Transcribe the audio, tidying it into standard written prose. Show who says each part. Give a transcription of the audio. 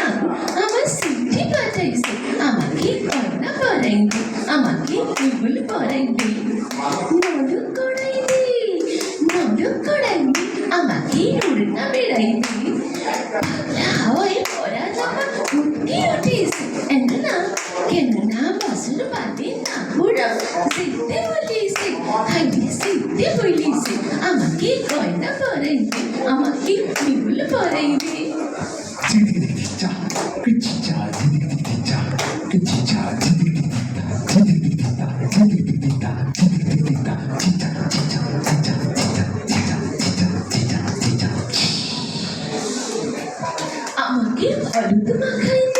Speaker 1: না আমার সিটি পাঠাইছে আমাকে কয়না পরাইবে আমাকে গুগল পরাইবে নরক করাইবে নরক করাইবে আমাকে উড়না বেড়াইবে পাগলা হাওয়ায় পরা জামা উঠকে উঠেছে কেননা বাসুর পাতে না ঘোরা জিততে বলিছে হাইলে জিততে বলিছে আমাকে গয়না পরাইবে আমাকে গুগল পরাইবে আমাকে হলুদ মাখাইবে